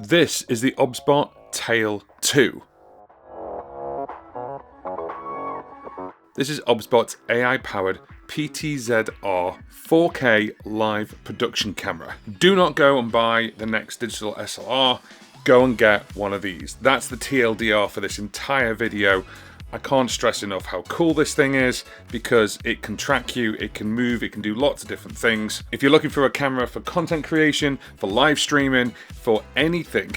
This is the OBSBOT Tail 2. This is OBSBOT's AI-powered PTZR 4K live production camera. Do not go and buy the next digital SLR, go and get one of these. That's the TLDR for this entire video. I can't stress enough how cool this thing is because it can track you, it can move, it can do lots of different things. If you're looking for a camera for content creation, for live streaming, for anything,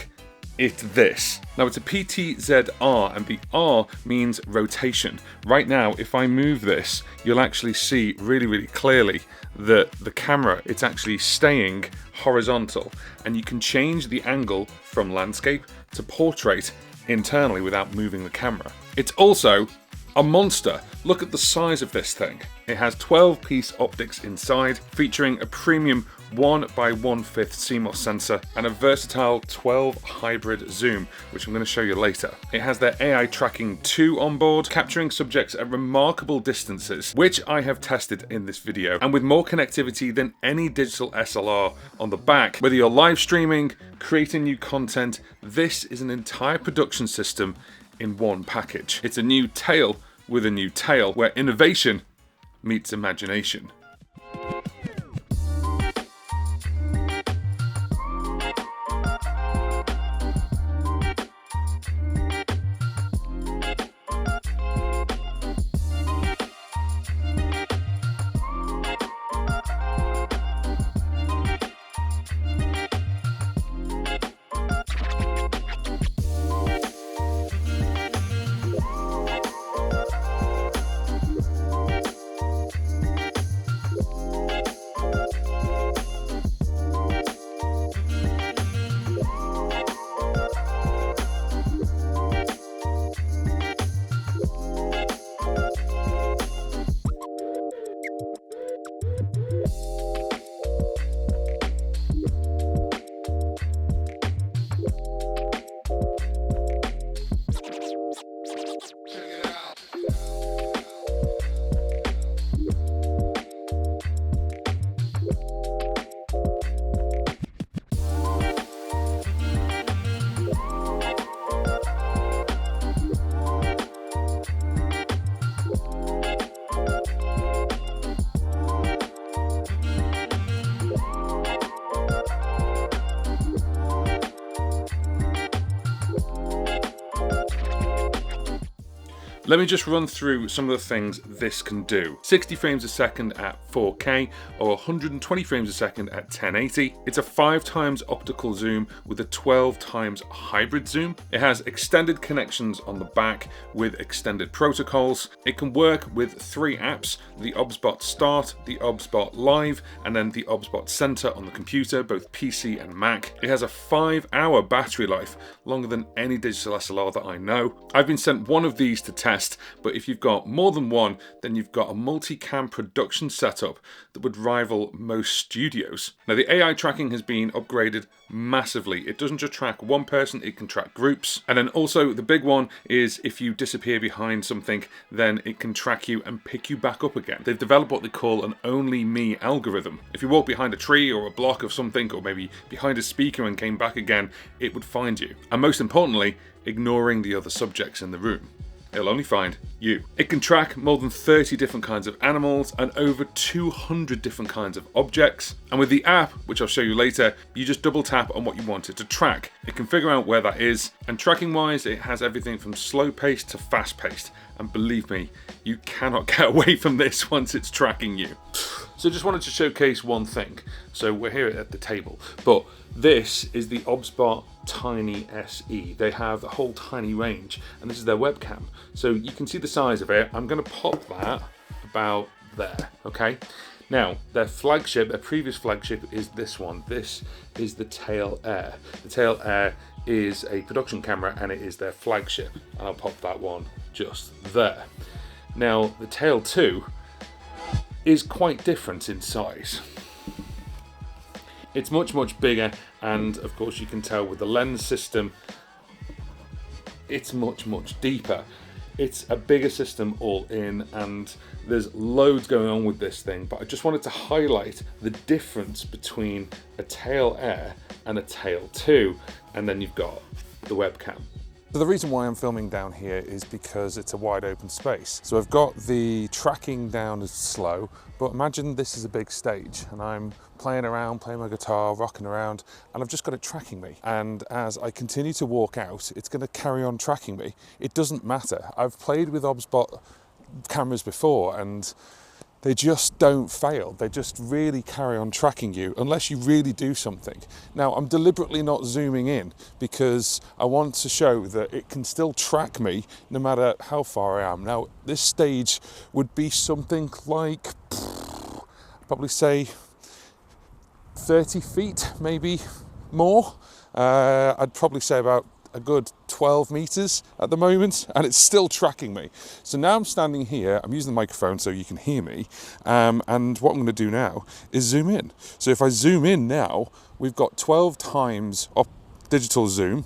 it's this. Now it's a PTZR and the R means rotation. Right now, if I move this, you'll actually see really clearly that the camera, it's actually staying horizontal, and you can change the angle from landscape to portrait internally without moving the camera. It's also a monster. Look at the size of this thing. It has 12-piece optics inside, featuring a premium 1x1/5 CMOS sensor and a versatile 12 hybrid zoom, which I'm going to show you later. It has their AI tracking 2 on board, capturing subjects at remarkable distances, which I have tested in this video, and with more connectivity than any digital SLR on the back. Whether you're live streaming, creating new content, this is an entire production system in one package. It's a new tail with a new tail, where innovation meets imagination. Let me just run through some of the things this can do. 60 frames a second at 4K or 120 frames a second at 1080. It's a 5x optical zoom with a 12x hybrid zoom. It has extended connections on the back with extended protocols. It can work with 3 apps, the OBSBOT Start, the OBSBOT Live, and then the OBSBOT Center on the computer, both PC and Mac. It has a 5-hour battery life, longer than any digital SLR that I know. I've been sent one of these to test, but if you've got more than one, then you've got a multi-cam production setup that would rival most studios. Now the AI tracking has been upgraded massively. It doesn't just track one person, it can track groups. And then also the big one is if you disappear behind something, then it can track you and pick you back up again. They've developed what they call an only me algorithm. If you walk behind a tree or a block of something, or maybe behind a speaker and came back again, it would find you. And most importantly, ignoring the other subjects in the room. It'll only find you. It can track more than 30 different kinds of animals and over 200 different kinds of objects. And with the app, which I'll show you later, you just double tap on what you want it to track. It can figure out where that is, and tracking wise, it has everything from slow paced to fast paced. And believe me, you cannot get away from this once it's tracking you. So just wanted to showcase one thing. So we're here at the table, but this is the OBSBOT Tiny SE. They have a whole tiny range, and this is their webcam. So you can see the size of it. I'm gonna pop that about there, okay? Now, their flagship, their previous flagship is this one. This is the Tail Air. The Tail Air is a production camera and it is their flagship. And I'll pop that one just there. Now, the Tail 2 is quite different in size. It's much bigger, and of course you can tell with the lens system, it's much deeper. It's a bigger system all in, and there's loads going on with this thing, but I just wanted to highlight the difference between a Tail Air and a Tail 2. and then you've got the webcam. So the reason why I'm filming down here is because it's a wide open space. So I've got the tracking down as slow, but imagine this is a big stage and I'm playing around, playing my guitar, rocking around, and I've just got it tracking me. And as I continue to walk out, it's going to carry on tracking me. It doesn't matter. I've played with OBSBOT cameras before and they just don't fail. They just really carry on tracking you unless you really do something. Now, I'm deliberately not zooming in because I want to show that it can still track me no matter how far I am. Now, this stage would be something like, probably say 30 feet, maybe more. I'd probably say about a good 12 meters at the moment, and it's still tracking me. So now I'm standing here, I'm using the microphone so you can hear me, and what I'm going to do now is zoom in. So if I zoom in now, we've got 12 times digital zoom,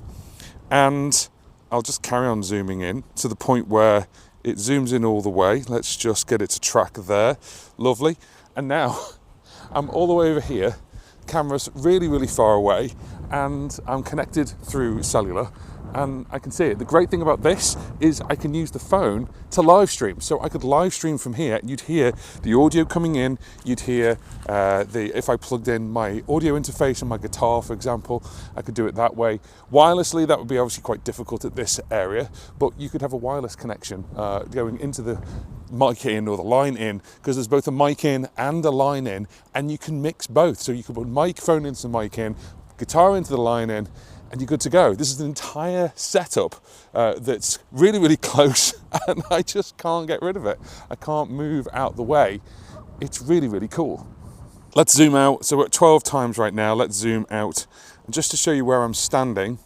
and I'll just carry on zooming in to the point where it zooms in all the way. Let's just get it to track there. Lovely. And now I'm all the way over here, camera's really, really far away, and I'm connected through cellular and I can see it. The great thing about this is I can use the phone to live stream. So I could live stream from here. You'd hear the audio coming in, you'd hear if I plugged in my audio interface on my guitar, for example, I could do it that way. Wirelessly, that would be obviously quite difficult at this area, but you could have a wireless connection going into the mic in or the line in, because there's both a mic in and a line in, and you can mix both. So you can put microphone into the mic in, guitar into the line in, and you're good to go. This is an entire setup that's really, really close, and I just can't get rid of it. I can't move out the way. It's really, really cool. Let's zoom out. So we're at 12 times right now. Let's zoom out. And just to show you where I'm standing,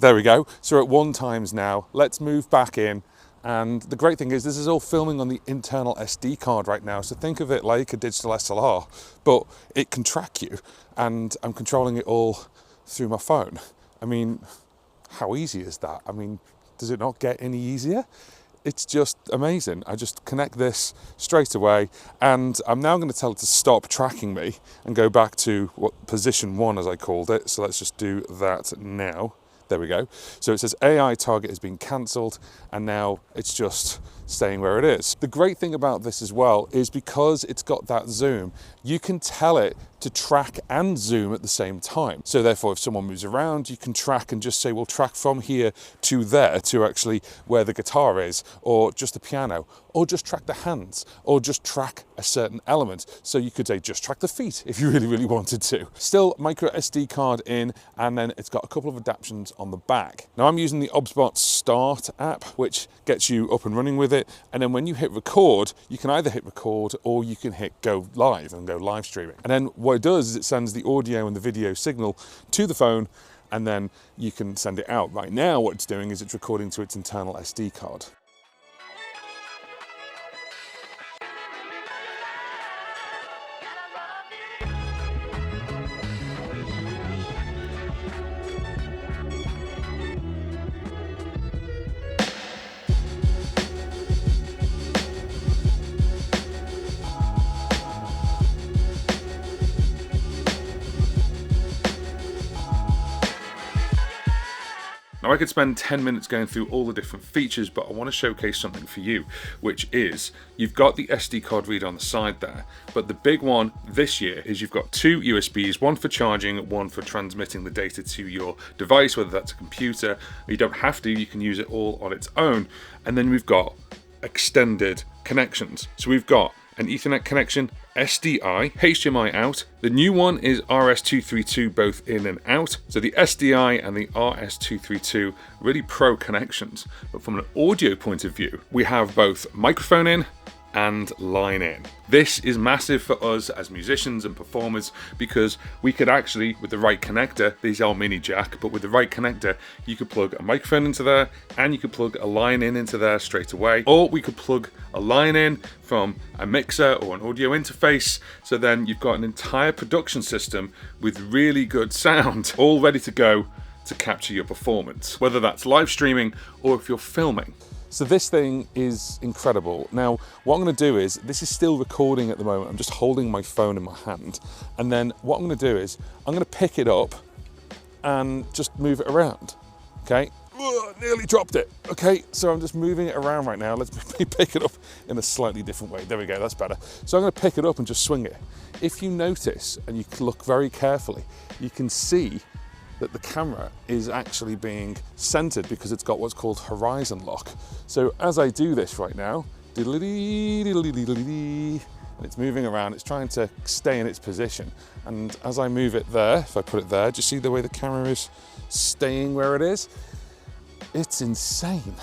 there we go. So we're at 1 times now. Let's move back in. And the great thing is this is all filming on the internal SD card right now. So think of it like a digital SLR, but it can track you, and I'm controlling it all through my phone. I mean, how easy is that? I mean, does it not get any easier? It's just amazing. I just connect this straight away, and I'm now going to tell it to stop tracking me and go back to position 1, as I called it. So let's just do that now. There we go. So it says AI target has been cancelled, and now it's just staying where it is. The great thing about this as well is because it's got that zoom, you can tell it to track and zoom at the same time. So therefore, if someone moves around, you can track and just say, well, track from here to there, to actually where the guitar is, or just the piano, or just track the hands, or just track a certain element. So you could say, just track the feet if you really, really wanted to. Still micro SD card in, and then it's got a couple of adaptions on the back. Now I'm using the OBSBOT Start app, which gets you up and running with it. And then when you hit record, you can either hit record or you can hit go live and go live streaming. And then what it does is it sends the audio and the video signal to the phone, and then you can send it out. Right now, what it's doing is it's recording to its internal SD card. Now I could spend 10 minutes going through all the different features, but I want to showcase something for you, which is you've got the SD card reader on the side there, but the big one this year is you've got 2 USBs, one for charging, one for transmitting the data to your device, whether that's a computer. You don't have to, you can use it all on its own. And then we've got extended connections. So we've got an Ethernet connection, SDI, HDMI out. The new one is RS232, both in and out. So the SDI and the RS232, really pro connections. But from an audio point of view, we have both microphone in and line in. This is massive for us as musicians and performers, because we could actually, with the right connector, these are mini jack, but with the right connector, you could plug a microphone into there and you could plug a line in into there straight away, or we could plug a line in from a mixer or an audio interface. So then you've got an entire production system with really good sound, all ready to go to capture your performance, whether that's live streaming or if you're filming. So this thing is incredible. Now, what I'm gonna do is, this is still recording at the moment. I'm just holding my phone in my hand. And then what I'm gonna do is, I'm gonna pick it up and just move it around, okay? Ugh, nearly dropped it. Okay, so I'm just moving it around right now. Let's pick it up in a slightly different way. There we go, that's better. So I'm gonna pick it up and just swing it. If you notice, and you look very carefully, you can see that the camera is actually being centered because it's got what's called horizon lock. So as I do this right now, and it's moving around, it's trying to stay in its position. And as I move it there, if I put it there, do you see the way the camera is staying where it is? It's insane.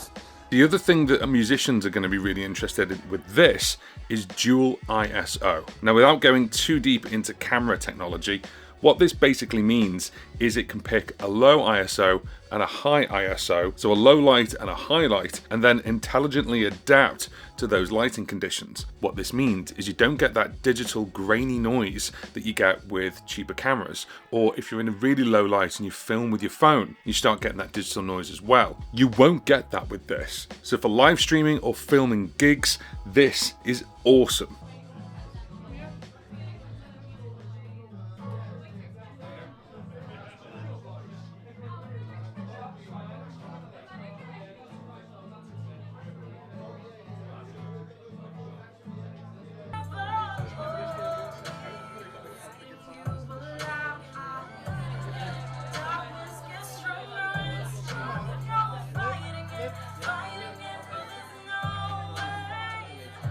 The other thing that musicians are going to be really interested in with this is dual ISO. Now, without going too deep into camera technology, what this basically means is it can pick a low ISO and a high ISO, so a low light and a high light, and then intelligently adapt to those lighting conditions. What this means is you don't get that digital grainy noise that you get with cheaper cameras, or if you're in a really low light and you film with your phone, you start getting that digital noise as well. You won't get that with this. So for live streaming or filming gigs, this is awesome.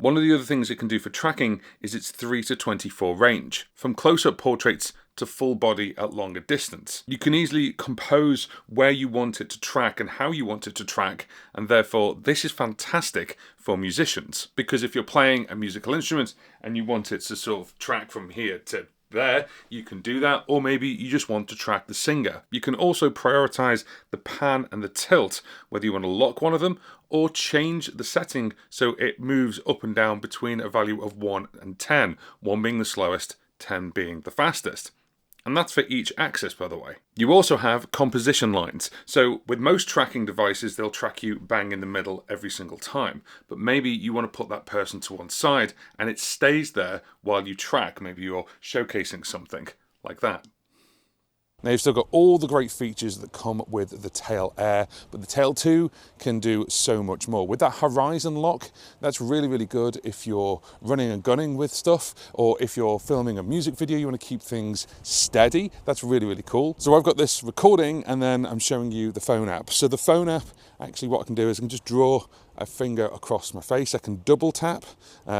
One of the other things it can do for tracking is its 3 to 24 range, from close-up portraits to full body at longer distance. You can easily compose where you want it to track and how you want it to track, and therefore this is fantastic for musicians, because if you're playing a musical instrument and you want it to sort of track from here to there, you can do that, or maybe you just want to track the singer. You can also prioritize the pan and the tilt, whether you want to lock one of them or change the setting so it moves up and down between a value of 1 and 10, 1 being the slowest, 10 being the fastest. And that's for each axis, by the way. You also have composition lines. So with most tracking devices, they'll track you bang in the middle every single time. But maybe you want to put that person to one side and it stays there while you track. Maybe you're showcasing something like that. Now you've still got all the great features that come with the Tail Air, but the Tail 2 can do so much more. With that horizon lock, that's really, really good if you're running and gunning with stuff, or if you're filming a music video, you want to keep things steady. That's really, really cool. So I've got this recording and then I'm showing you the phone app. So the phone app, actually what I can do is I can just draw a finger across my face. I can double tap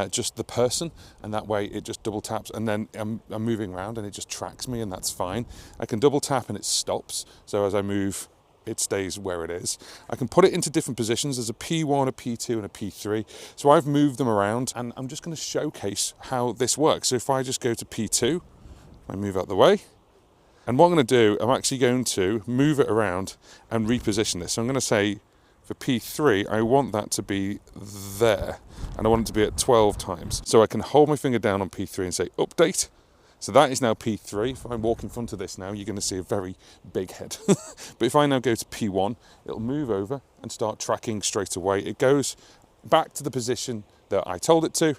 just the person, and that way it just double taps, and then I'm moving around and it just tracks me, and that's fine. I can double tap and it stops, so as I move it stays where it is. I can put it into different positions. There's a P1, a P2 and a P3. So I've moved them around, and I'm just going to showcase how this works. So if I just go to P2, I move out the way, and what I'm going to do, I'm actually going to move it around and reposition this. So I'm going to say, for P3, I want that to be there, and I want it to be at 12 times. So I can hold my finger down on P3 and say update. So that is now P3. If I walk in front of this now, you're going to see a very big head. But if I now go to P1, it'll move over and start tracking straight away. It goes back to the position that I told it to,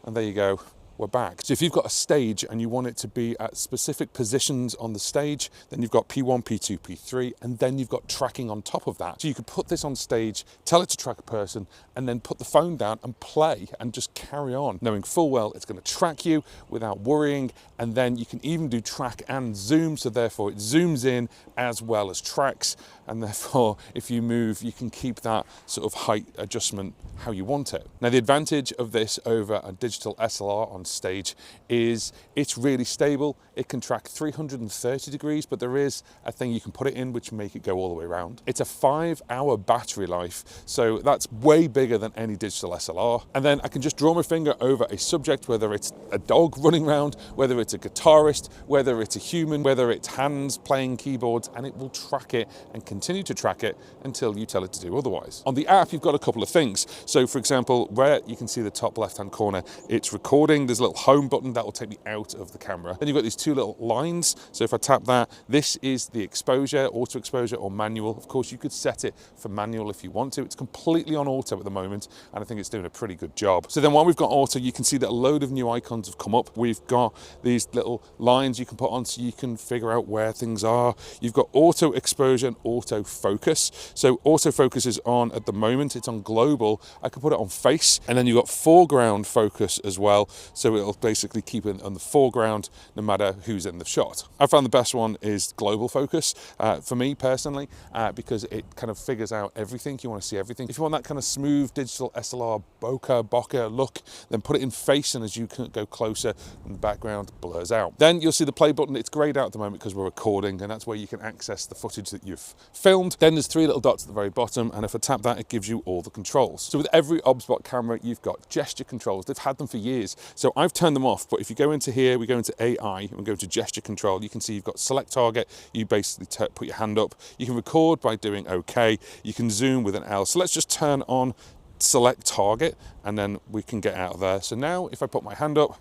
and there you go. We're back. So if you've got a stage and you want it to be at specific positions on the stage, then you've got P1, P2, P3, and then you've got tracking on top of that. So you could put this on stage, tell it to track a person, and then put the phone down and play and just carry on, knowing full well it's going to track you without worrying. And then you can even do track and zoom, so therefore it zooms in as well as tracks, and therefore if you move you can keep that sort of height adjustment how you want it. Now the advantage of this over a digital SLR on stage is it's really stable. It can track 330 degrees, but there is a thing you can put it in which make it go all the way around. It's a 5-hour battery life, so that's way bigger than any digital SLR. And then I can just draw my finger over a subject, whether it's a dog running around, whether it's a guitarist, whether it's a human, whether it's hands playing keyboards, and it will track it and continue to track it until you tell it to do otherwise. On the app, you've got a couple of things. So for example, where you can see the top left-hand corner, it's recording. there's a little home button that will take me out of the camera. Then you've got these two little lines. So if I tap that, this is the exposure, auto exposure or manual. Of course, you could set it for manual if you want to. It's completely on auto at the moment, and I think it's doing a pretty good job. So then while we've got auto, you can see that a load of new icons have come up. We've got these little lines you can put on so you can figure out where things are. You've got auto exposure and auto focus. So auto focus is on at the moment, it's on global. I can put it on face, and then you've got foreground focus as well. So it'll basically keep it on the foreground no matter who's in the shot. I found the best one is global focus for me personally, because it kind of figures out everything. You want to see everything. If you want that kind of smooth digital SLR bokeh look, then put it in face, and as you can go closer, the background blurs out. Then you'll see the play button. It's grayed out at the moment because we're recording, and that's where you can access the footage that you've filmed. Then there's three little dots at the very bottom, and if I tap that, it gives you all the controls. So with every OBSBOT camera, you've got gesture controls. They've had them for years, so I've turned them off. But if you go into here, we go into AI and go to gesture control, you can see you've got select target. You basically put your hand up. You can record by doing OK. You can zoom with an L. So let's just turn on select target, and then we can get out of there. So now if I put my hand up,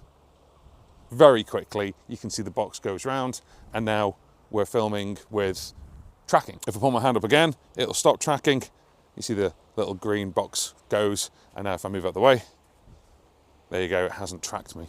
very quickly, you can see the box goes round, and now we're filming with tracking. If I put my hand up again, it'll stop tracking. You see the little green box goes, and now if I move out of the way, there you go, it hasn't tracked me.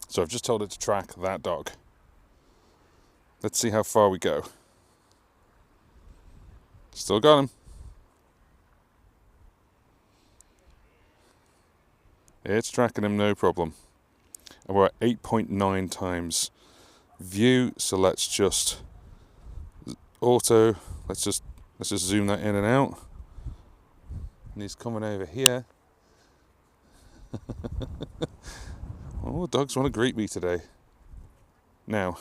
So I've just told it to track that dog. Let's see how far we go. Still got him. It's tracking him, no problem. And we're at 8.9 times view. So let's just auto. Let's just zoom that in and out. And he's coming over here. Oh, dogs want to greet me today. Now,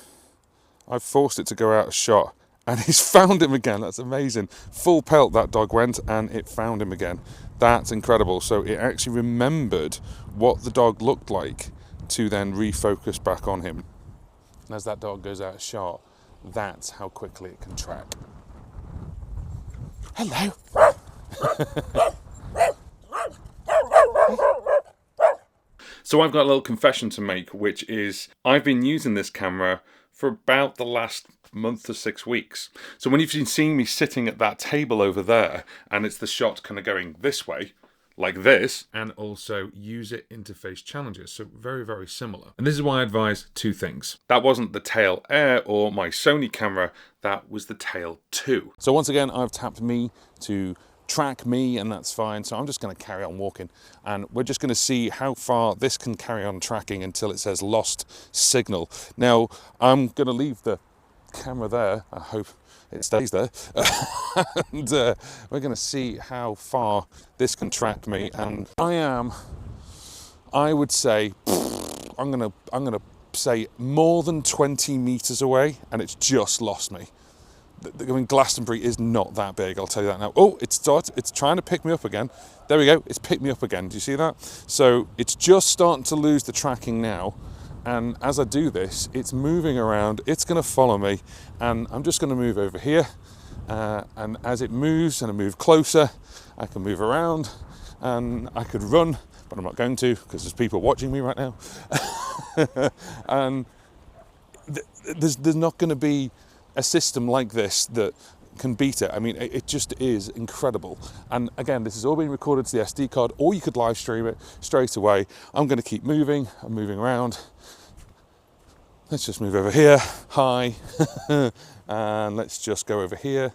I've forced it to go out of shot, and he's found him again. That's amazing. Full pelt that dog went, and it found him again. That's incredible. So it actually remembered what the dog looked like to then refocus back on him. And as that dog goes out of shot, that's how quickly it can track. Hello. So I've got a little confession to make, which is I've been using this camera for about the last month to 6 weeks. So when you've been seeing me sitting at that table over there, and it's the shot kind of going this way, like this, and also user interface challenges. So very, very similar. And this is why I advise two things. That wasn't the Tail Air or my Sony camera, that was the Tail 2. So once again, I've tapped me to track me, and that's fine. So I'm just going to carry on walking, and we're just going to see how far this can carry on tracking until it says lost signal. Now I'm going to leave the camera there. I hope it stays there. And we're going to see how far this can track me. And I would say I'm going to say more than 20 meters away, and it's just lost me. I mean, Glastonbury is not that big, I'll tell you that now. Oh, it's trying to pick me up again. There we go, it's picked me up again. Do you see that? So it's just starting to lose the tracking now. And as I do this, it's moving around, it's gonna follow me. And I'm just gonna move over here. And as it moves and I move closer, I can move around and I could run, but I'm not going to because there's people watching me right now. And there's not gonna be a system like this that can beat it. I mean, it just is incredible. And again, this is all being recorded to the SD card, or you could live stream it straight away. I'm going to keep moving. I'm moving around. Let's just move over here. Hi. And let's just go over here.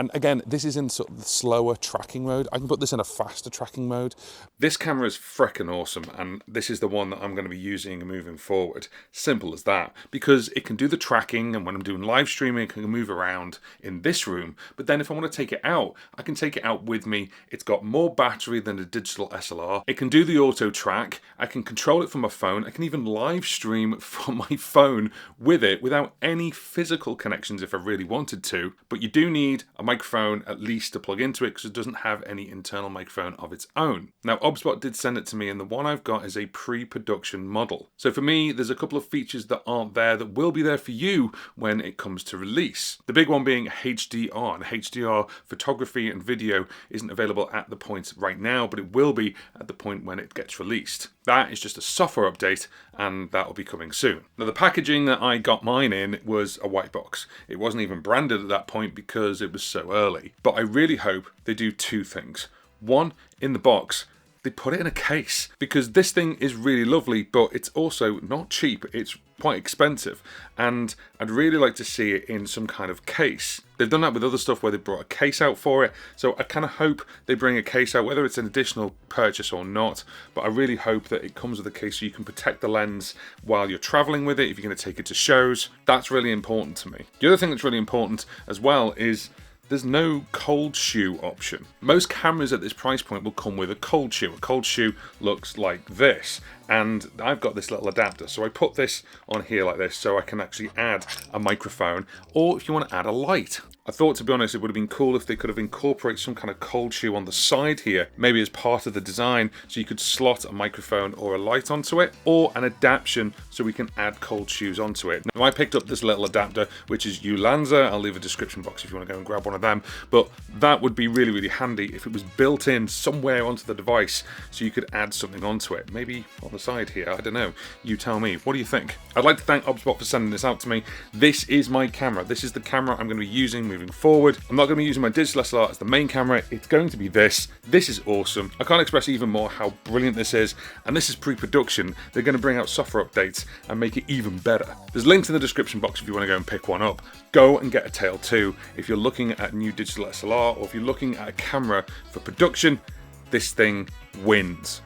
And again, this is in sort of the slower tracking mode. I can put this in a faster tracking mode. This camera is frickin' awesome, and this is the one that I'm going to be using moving forward. Simple as that, because it can do the tracking, and when I'm doing live streaming, it can move around in this room. But then if I want to take it out, I can take it out with me. It's got more battery than a digital SLR. It can do the auto track. I can control it from my phone. I can even live stream from my phone with it without any physical connections if I really wanted to. But you do need a microphone at least to plug into it, because it doesn't have any internal microphone of its own. Now, OBSBOT did send it to me, and the one I've got is a pre-production model. So for me, there's a couple of features that aren't there that will be there for you when it comes to release. The big one being HDR, and HDR photography and video isn't available at the point right now, but it will be at the point when it gets released. That is just a software update, and that will be coming soon. Now, the packaging that I got mine in was a white box. It wasn't even branded at that point because it was so early. But I really hope they do two things. One, in the box, they put it in a case, because this thing is really lovely, but it's also not cheap. It's quite expensive, and I'd really like to see it in some kind of case. They've done that with other stuff where they brought a case out for it, so I kind of hope they bring a case out, whether it's an additional purchase or not. But I really hope that it comes with a case so you can protect the lens while you're traveling with it, if you're going to take it to shows. That's really important to me. The other thing that's really important as well is there's no cold shoe option. Most cameras at this price point will come with a cold shoe. A cold shoe looks like this, and I've got this little adapter. So I put this on here like this so I can actually add a microphone, or if you want to add a light. I thought, to be honest, it would have been cool if they could have incorporated some kind of cold shoe on the side here, maybe as part of the design, so you could slot a microphone or a light onto it, or an adaptation so we can add cold shoes onto it. Now, I picked up this little adapter, which is Ulanza. I'll leave a description box if you want to go and grab one of them, but that would be really, really handy if it was built in somewhere onto the device so you could add something onto it, maybe on the side here. I don't know. You tell me. What do you think? I'd like to thank OBSBOT for sending this out to me. This is my camera. This is the camera I'm going to be using moving forward. I'm not going to be using my digital SLR as the main camera. It's going to be this. This is awesome. I can't express even more how brilliant this is, and this is pre-production. They're going to bring out software updates and make it even better. There's links in the description box if you want to go and pick one up. Go and get a Tail 2 if you're looking at a new digital SLR, or if you're looking at a camera for production. This thing wins.